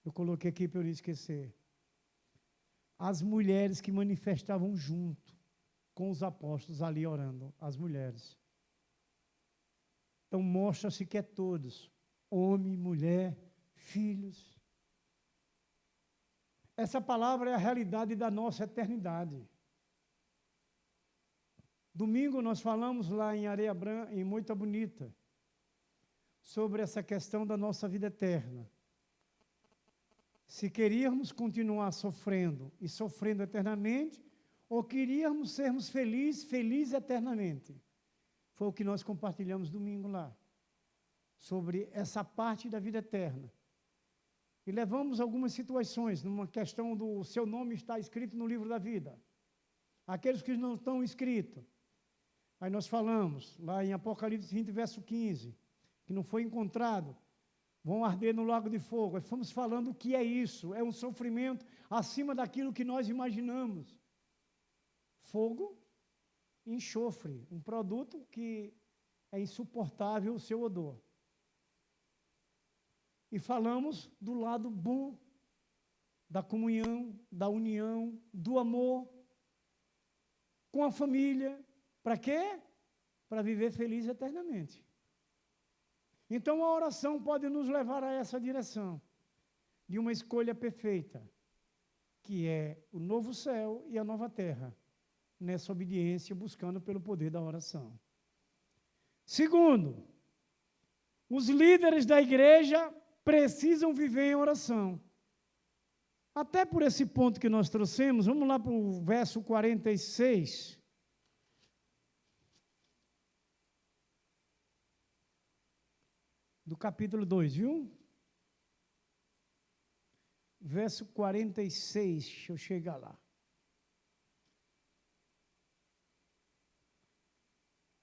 eu coloquei aqui para eu não esquecer. As mulheres que manifestavam junto com os apóstolos ali orando, as mulheres. Então mostra-se que é todos, homem, mulher, filhos. Essa palavra é a realidade da nossa eternidade. Domingo nós falamos lá em Areia Branca, em Moita Bonita, sobre essa questão da nossa vida eterna. Se queríamos continuar sofrendo e sofrendo eternamente, ou queríamos sermos felizes eternamente. Foi o que nós compartilhamos domingo lá, sobre essa parte da vida eterna. E levamos algumas situações, numa questão do seu nome está escrito no livro da vida. Aqueles que não estão escritos. Aí nós falamos, lá em Apocalipse 20, verso 15, que não foi encontrado, vão arder no lago de fogo. Aí fomos falando o que é isso, é um sofrimento acima daquilo que nós imaginamos. Fogo e enxofre, um produto que é insuportável o seu odor. E falamos do lado bom, da comunhão, da união, do amor com a família. Para quê? Para viver feliz eternamente. Então a oração pode nos levar a essa direção, de uma escolha perfeita, que é o novo céu e a nova terra, nessa obediência, buscando pelo poder da oração. Segundo, os líderes da igreja precisam viver em oração. Até por esse ponto que nós trouxemos, vamos lá para o verso 46. Do capítulo 2, viu? Verso 46, deixa eu chegar lá.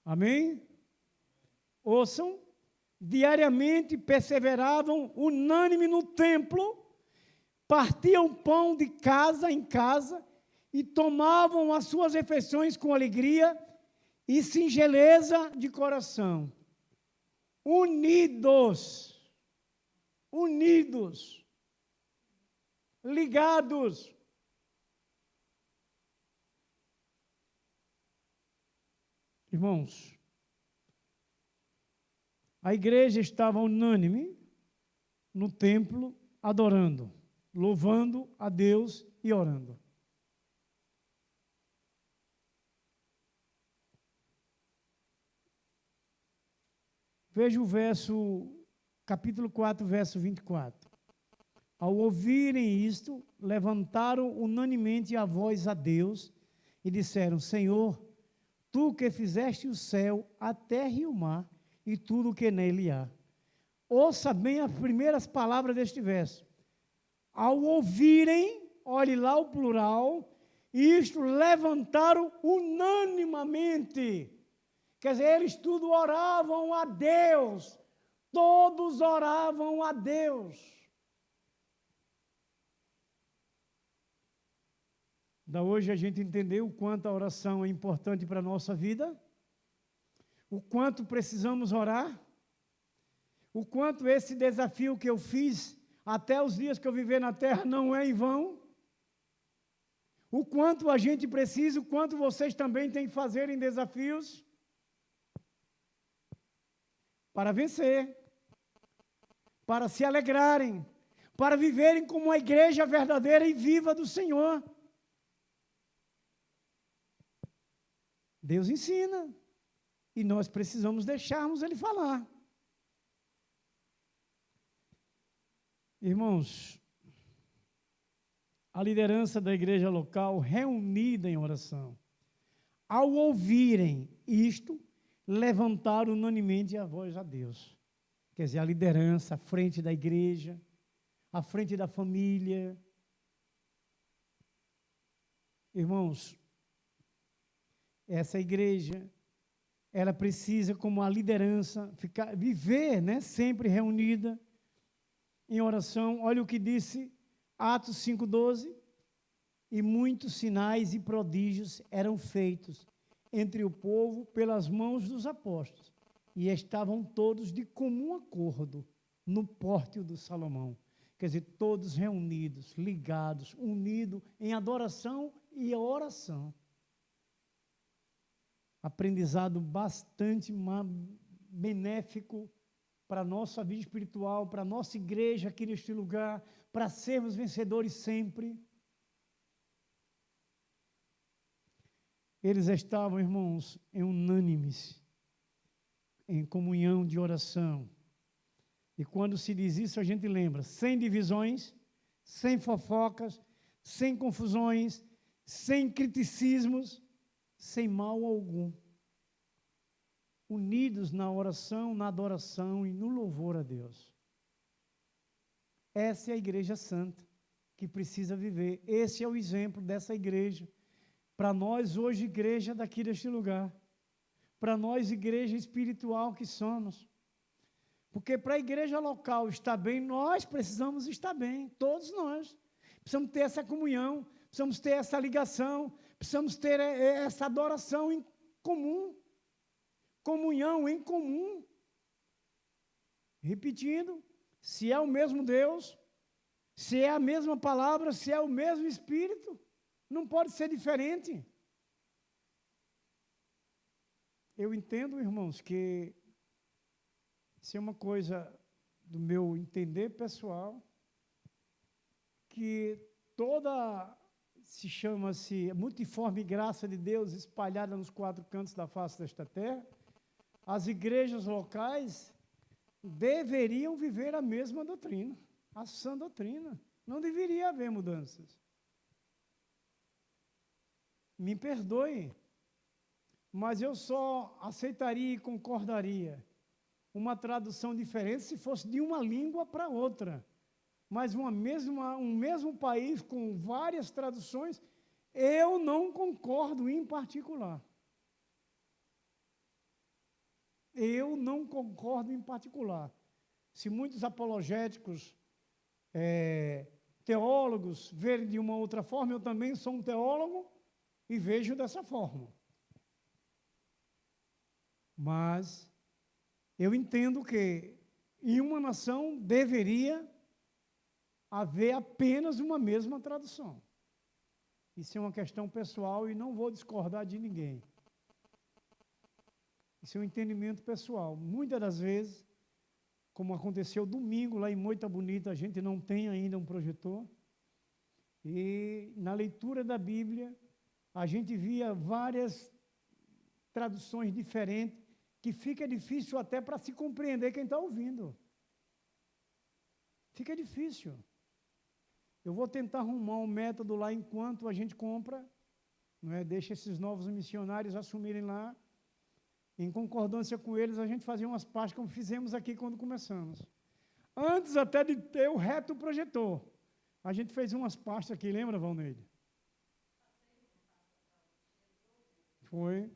Amém? Ouçam. Diariamente perseveravam unânime no templo, partiam pão de casa em casa e tomavam as suas refeições com alegria e singeleza de coração. Unidos, ligados. Irmãos, a igreja estava unânime no templo, adorando, louvando a Deus e orando. Veja o capítulo 4, verso 24. Ao ouvirem isto, levantaram unanimemente a voz a Deus e disseram: Senhor, tu que fizeste o céu, a terra e o mar, e tudo o que nele há. Ouça bem as primeiras palavras deste verso. Ao ouvirem, olhe lá o plural, isto levantaram unanimemente. Quer dizer, eles tudo oravam a Deus. Todos oravam a Deus. Da hoje a gente entendeu o quanto a oração é importante para a nossa vida, o quanto precisamos orar, o quanto esse desafio que eu fiz até os dias que eu viver na terra não é em vão, o quanto a gente precisa, o quanto vocês também têm que fazer em desafios para vencer, para se alegrarem, para viverem como uma igreja verdadeira e viva do Senhor. Deus ensina. E nós precisamos deixarmos Ele falar. Irmãos, a liderança da igreja local reunida em oração, ao ouvirem isto, levantaram unanimemente a voz a Deus. Quer dizer, a liderança à frente da igreja, à frente da família. Irmãos, essa igreja, ela precisa, como a liderança, viver, né, sempre reunida em oração. Olha o que disse Atos 5,12. E muitos sinais e prodígios eram feitos entre o povo pelas mãos dos apóstolos, e estavam todos de comum acordo no pórtico do Salomão. Quer dizer, todos reunidos, ligados, unidos em adoração e oração. Aprendizado bastante benéfico para a nossa vida espiritual, para a nossa igreja aqui neste lugar, para sermos vencedores sempre. Eles estavam, irmãos, unânimes, em comunhão de oração. E quando se diz isso, a gente lembra, sem divisões, sem fofocas, sem confusões, sem criticismos, sem mal algum. Unidos na oração, na adoração e no louvor a Deus. Essa é a igreja santa que precisa viver. Esse é o exemplo dessa igreja. Para nós, hoje, igreja daqui deste lugar. Para nós, igreja espiritual que somos. Porque para a igreja local estar bem, nós precisamos estar bem, todos nós. Precisamos ter essa comunhão, precisamos ter essa ligação, precisamos ter essa adoração em comum. Comunhão em comum. Repetindo, se é o mesmo Deus, se é a mesma palavra, se é o mesmo Espírito, não pode ser diferente. Eu entendo, irmãos, que isso é uma coisa do meu entender pessoal, que toda, chama-se multiforme graça de Deus espalhada nos 4 cantos da face desta terra, as igrejas locais deveriam viver a mesma doutrina, a sã doutrina. Não deveria haver mudanças. Me perdoe, mas eu só aceitaria e concordaria uma tradução diferente se fosse de uma língua para outra. Mas um mesmo país com várias traduções, eu não concordo em particular. Eu não concordo em particular. Se muitos apologéticos, teólogos, verem de uma outra forma, eu também sou um teólogo e vejo dessa forma. Mas eu entendo que em uma nação deveria haver apenas uma mesma tradução. Isso é uma questão pessoal e não vou discordar de ninguém. Isso é um entendimento pessoal. Muitas das vezes, como aconteceu domingo lá em Moita Bonita, a gente não tem ainda um projetor, e na leitura da Bíblia, a gente via várias traduções diferentes, que fica difícil até para se compreender quem está ouvindo. Fica difícil. Eu vou tentar arrumar um método lá enquanto a gente compra, não é? Deixa esses novos missionários assumirem lá. Em concordância com eles, a gente fazia umas pastas como fizemos aqui quando começamos. Antes até de ter o reto projetor, a gente fez umas pastas aqui, lembra, Valneide? Foi.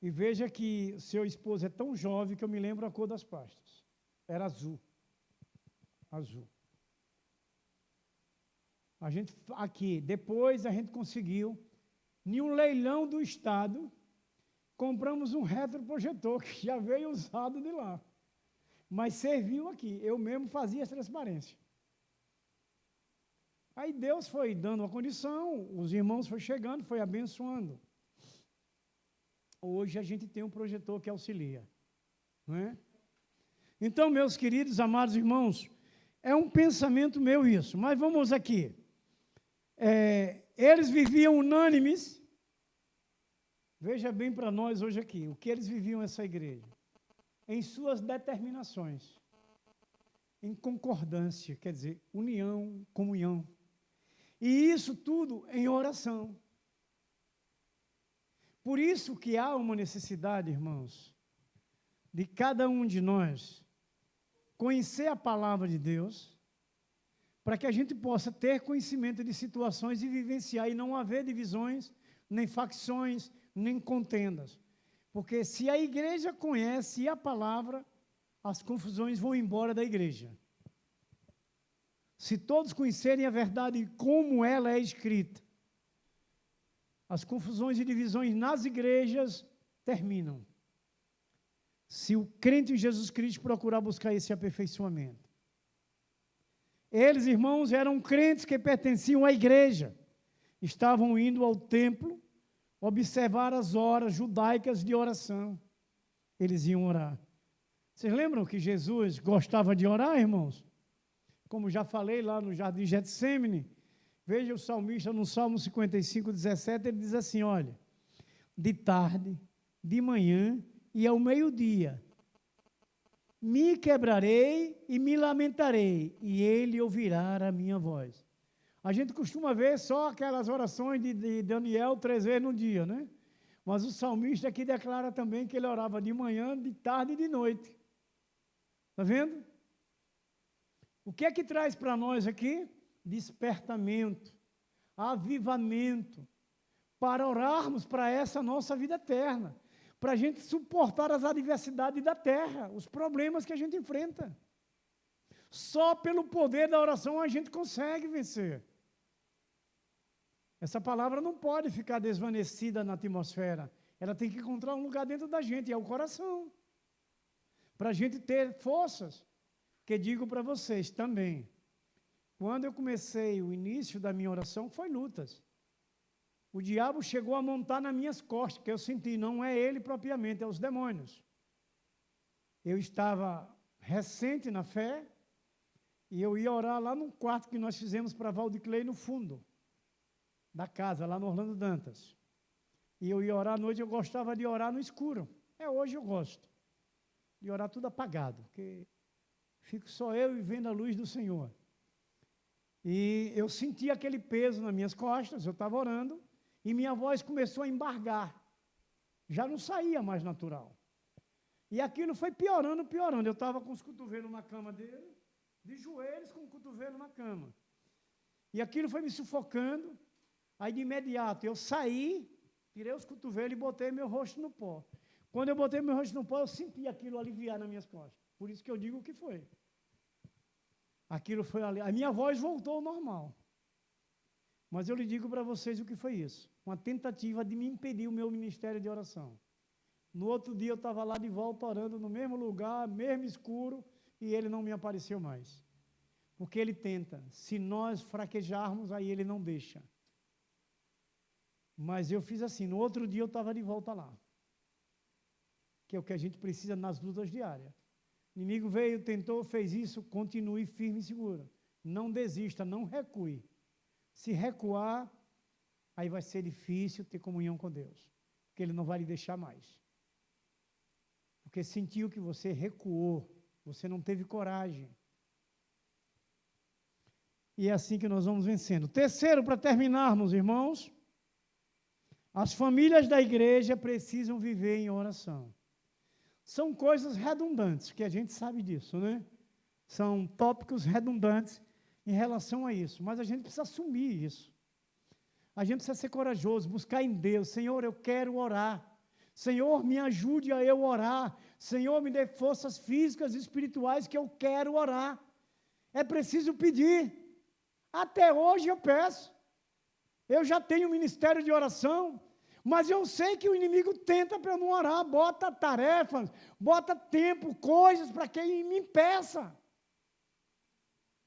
E veja que seu esposo é tão jovem que eu me lembro a cor das pastas. Era azul. Azul. A gente, aqui, depois a gente conseguiu, em um leilão do Estado, compramos um retroprojetor que já veio usado de lá. Mas serviu aqui. Eu mesmo fazia essa transparência. Aí Deus foi dando uma condição, os irmãos foram chegando, foi abençoando. Hoje a gente tem um projetor que auxilia. Não é? Então, meus queridos, amados irmãos, é um pensamento meu isso. Mas vamos aqui. Eles viviam unânimes, Veja bem para nós hoje aqui, o que eles viviam essa igreja. Em suas determinações, em concordância, quer dizer, união, comunhão. E isso tudo em oração. Por isso que há uma necessidade, irmãos, de cada um de nós conhecer a palavra de Deus, para que a gente possa ter conhecimento de situações e vivenciar, e não haver divisões, nem facções, nem contendas. Porque se a igreja conhece a palavra, as confusões vão embora da igreja. Se todos conhecerem a verdade como ela é escrita, as confusões e divisões nas igrejas terminam. Se o crente em Jesus Cristo procurar buscar esse aperfeiçoamento. Eles, irmãos, eram crentes que pertenciam à igreja. Estavam indo ao templo, observar as horas judaicas de oração. Eles iam orar. Vocês lembram que Jesus gostava de orar, irmãos? Como já falei lá no Jardim Getsêmani, veja o salmista no Salmo 55, 17, ele diz assim, olha, de tarde, de manhã e ao meio-dia, me quebrarei e me lamentarei, e ele ouvirá a minha voz. A gente costuma ver só aquelas orações de Daniel 3 vezes no dia, né? Mas o salmista aqui declara também que ele orava de manhã, de tarde e de noite. Está vendo? O que é que traz para nós aqui? Despertamento, avivamento, para orarmos para essa nossa vida eterna, para a gente suportar as adversidades da terra, os problemas que a gente enfrenta. Só pelo poder da oração a gente consegue vencer. Essa palavra não pode ficar desvanecida na atmosfera. Ela tem que encontrar um lugar dentro da gente, é o coração. Para a gente ter forças. Que digo para vocês também, quando eu comecei o início da minha oração, foi lutas. O diabo chegou a montar nas minhas costas, que eu senti, não é ele propriamente, é os demônios. Eu estava recente na fé, e eu ia orar lá num quarto que nós fizemos para Valdiclei, no fundo da casa, lá no Orlando Dantas. E eu ia orar à noite, eu gostava de orar no escuro. Hoje eu gosto de orar tudo apagado, porque fico só eu e vendo a luz do Senhor. E eu senti aquele peso nas minhas costas, eu estava orando, e minha voz começou a embargar. Já não saía mais natural. E aquilo foi piorando, piorando. Eu estava com os cotovelos na cama dele, de joelhos com o cotovelo na cama. E aquilo foi me sufocando. Aí, de imediato, eu saí, tirei os cotovelos e botei meu rosto no pó. Quando eu botei meu rosto no pó, eu senti aquilo aliviar nas minhas costas. Por isso que eu digo o que foi. Aquilo foi ali. A minha voz voltou ao normal. Mas eu lhe digo para vocês o que foi isso. Uma tentativa de me impedir o meu ministério de oração. No outro dia eu estava lá de volta orando no mesmo lugar, mesmo escuro, e ele não me apareceu mais. Porque ele tenta. Se nós fraquejarmos, aí ele não deixa. Mas eu fiz assim. No outro dia eu estava de volta lá. Que é o que a gente precisa nas lutas diárias. O inimigo veio, tentou, fez isso, continue firme e seguro. Não desista, não recue. Se recuar, aí vai ser difícil ter comunhão com Deus, porque Ele não vai lhe deixar mais. Porque sentiu que você recuou, você não teve coragem. E é assim que nós vamos vencendo. Terceiro, para terminarmos, irmãos, as famílias da igreja precisam viver em oração. São coisas redundantes, que a gente sabe disso, né? São tópicos redundantes em relação a isso, mas a gente precisa assumir isso. A gente precisa ser corajoso, buscar em Deus. Senhor, eu quero orar. Senhor, me ajude a eu orar. Senhor, me dê forças físicas e espirituais que eu quero orar. É preciso pedir. Até hoje eu peço. Eu já tenho ministério de oração, mas eu sei que o inimigo tenta para eu não orar, bota tarefas, bota tempo, coisas para que ele me impeça.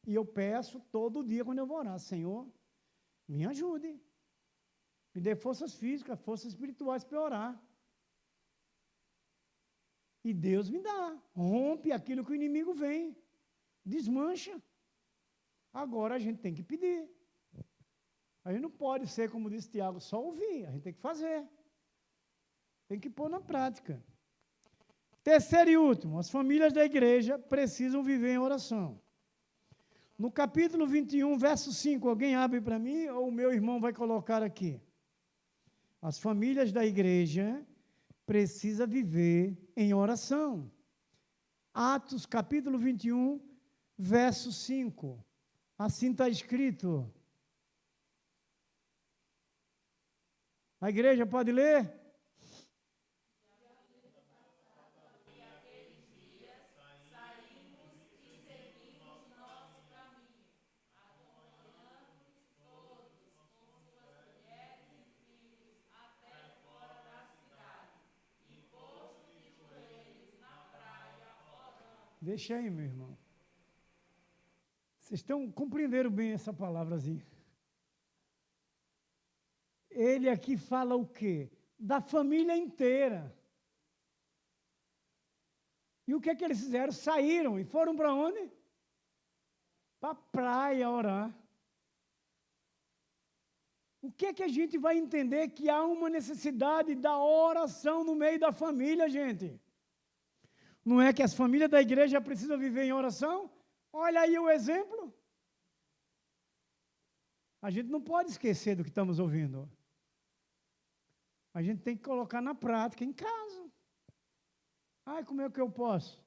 E eu peço todo dia quando eu vou orar, Senhor, me ajude, me dê forças físicas, forças espirituais para eu orar. E Deus me dá, rompe aquilo que o inimigo vem, desmancha. Agora a gente tem que pedir. A gente não pode ser, como disse Tiago, só ouvir, a gente tem que fazer. Tem que pôr na prática. Terceiro e último, as famílias da igreja precisam viver em oração. No capítulo 21, verso 5, alguém abre para mim ou o meu irmão vai colocar aqui? As famílias da igreja precisam viver em oração. Atos, capítulo 21, verso 5. Assim está escrito. A igreja pode ler? Deixa aí, meu irmão. Vocês estão compreenderam bem essa palavrazinha. Ele aqui fala o quê? Da família inteira. E o que é que eles fizeram? Saíram e foram para onde? Para a praia orar. O que é que a gente vai entender? Que há uma necessidade da oração no meio da família, gente. Não é que as famílias da igreja precisam viver em oração? Olha aí o exemplo. A gente não pode esquecer do que estamos ouvindo. A gente tem que colocar na prática, em casa. Ai, como é que eu posso?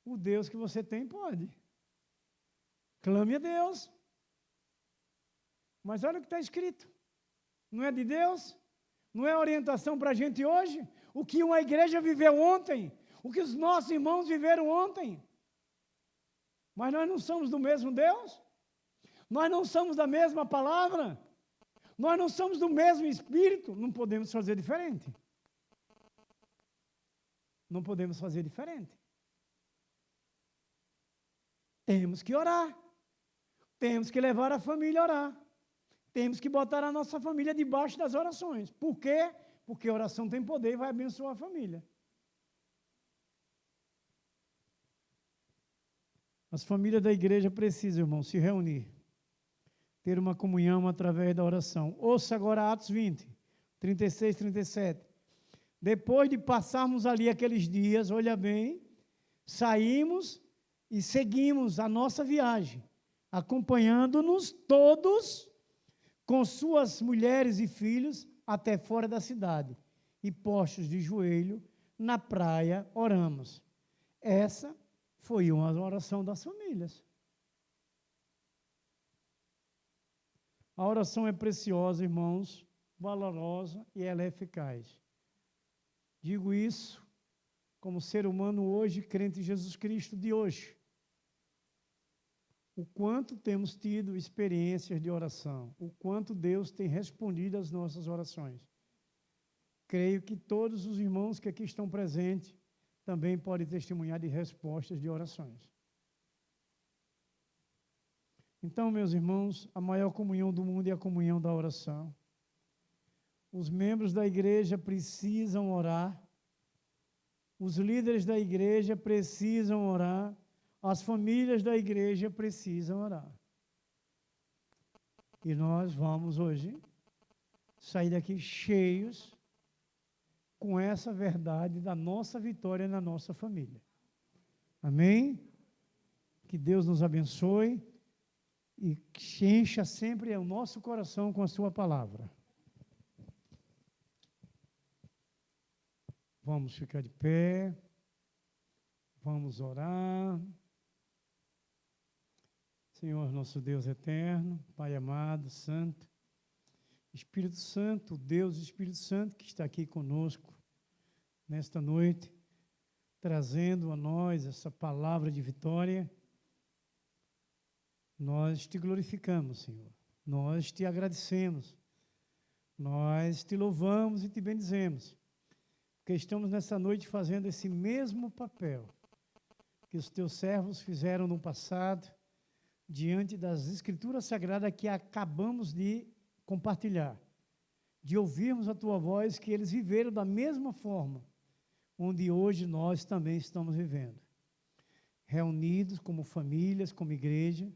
O Deus que você tem pode. Clame a Deus. Mas olha o que está escrito. Não é de Deus? Não é orientação para a gente hoje? O que uma igreja viveu ontem? O que os nossos irmãos viveram ontem? Mas nós não somos do mesmo Deus? Nós não somos da mesma palavra? Nós não somos do mesmo Espírito? Não podemos fazer diferente. Não podemos fazer diferente. Temos que orar. Temos que levar a família a orar. Temos que botar a nossa família debaixo das orações. Por quê? Porque a oração tem poder e vai abençoar a família. As famílias da igreja precisam, irmão, se reunir. Ter uma comunhão através da oração. Ouça agora Atos 20, 36, 37. Depois de passarmos ali aqueles dias, olha bem, saímos e seguimos a nossa viagem, acompanhando-nos todos com suas mulheres e filhos até fora da cidade. E postos de joelho, na praia, oramos. Essa foi uma oração das famílias. A oração é preciosa, irmãos, valorosa e ela é eficaz. Digo isso como ser humano hoje, crente em Jesus Cristo de hoje. O quanto temos tido experiências de oração, o quanto Deus tem respondido às nossas orações. Creio que todos os irmãos que aqui estão presentes também podem testemunhar de respostas de orações. Então, meus irmãos, a maior comunhão do mundo é a comunhão da oração. Os membros da igreja precisam orar. Os líderes da igreja precisam orar. As famílias da igreja precisam orar. E nós vamos hoje sair daqui cheios com essa verdade da nossa vitória na nossa família. Amém? Que Deus nos abençoe e encha sempre o nosso coração com a sua palavra. Vamos ficar de pé. Vamos orar. Senhor, nosso Deus eterno, Pai amado, Santo, Espírito Santo, Deus Espírito Santo que está aqui conosco nesta noite, trazendo a nós essa palavra de vitória. Nós te glorificamos, Senhor. Nós te agradecemos. Nós te louvamos e te bendizemos, porque estamos nessa noite fazendo esse mesmo papel que os teus servos fizeram no passado, diante das Escrituras Sagradas que acabamos de compartilhar, de ouvirmos a tua voz, que eles viveram da mesma forma, onde hoje nós também estamos vivendo, reunidos como famílias, como igreja,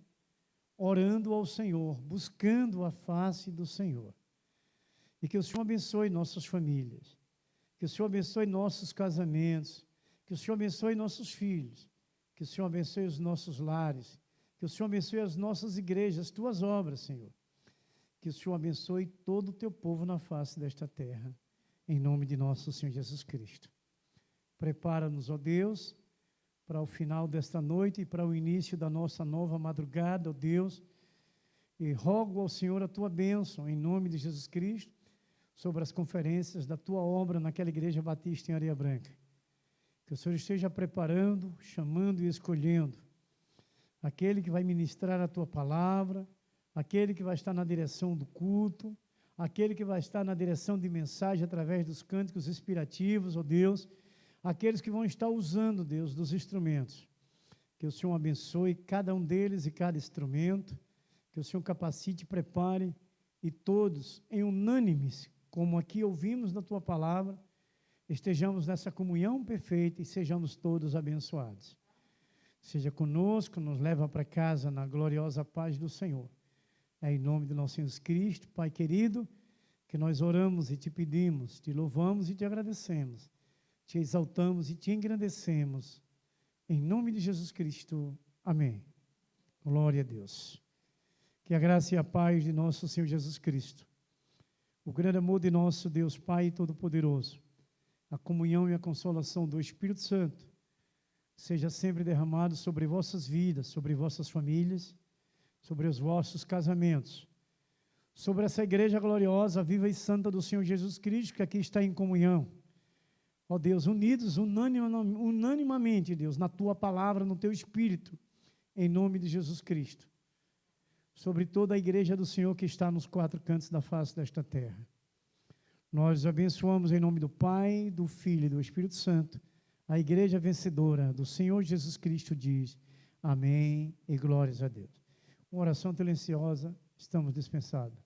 orando ao Senhor, buscando a face do Senhor. E que o Senhor abençoe nossas famílias, Que o Senhor abençoe nossos casamentos, que o Senhor abençoe nossos filhos, que o Senhor abençoe os nossos lares, que o Senhor abençoe as nossas igrejas, as tuas obras, Senhor. Que o Senhor abençoe todo o teu povo na face desta terra, em nome de nosso Senhor Jesus Cristo. Prepara-nos, ó Deus, para o final desta noite e para o início da nossa nova madrugada, ó Deus, e rogo ao Senhor a tua bênção, em nome de Jesus Cristo, sobre as conferências da tua obra naquela igreja batista em Areia Branca. Que o Senhor esteja preparando, chamando e escolhendo aquele que vai ministrar a tua palavra, aquele que vai estar na direção do culto, aquele que vai estar na direção de mensagem através dos cânticos inspirativos, ó Deus, aqueles que vão estar usando, Deus, dos instrumentos. Que o Senhor abençoe cada um deles e cada instrumento, que o Senhor capacite, prepare, e todos, em unânimes, como aqui ouvimos da tua palavra, estejamos nessa comunhão perfeita e sejamos todos abençoados. Seja conosco, nos leva para casa na gloriosa paz do Senhor. É em nome de nosso Senhor Jesus Cristo, Pai querido, que nós oramos e te pedimos, te louvamos e te agradecemos, te exaltamos e te engrandecemos. Em nome de Jesus Cristo. Amém. Glória a Deus. Que a graça e a paz de nosso Senhor Jesus Cristo, o grande amor de nosso Deus Pai Todo-Poderoso, a comunhão e a consolação do Espírito Santo, seja sempre derramado sobre vossas vidas, sobre vossas famílias, sobre os vossos casamentos, sobre essa igreja gloriosa, viva e santa do Senhor Jesus Cristo, que aqui está em comunhão. Ó Deus, unidos unanimamente, Deus, na tua palavra, no teu Espírito, em nome de Jesus Cristo, sobre toda a igreja do Senhor que está nos quatro cantos da face desta terra. Nós abençoamos em nome do Pai, do Filho e do Espírito Santo, a igreja vencedora do Senhor Jesus Cristo diz, amém e glórias a Deus. Uma oração silenciosa, estamos dispensados.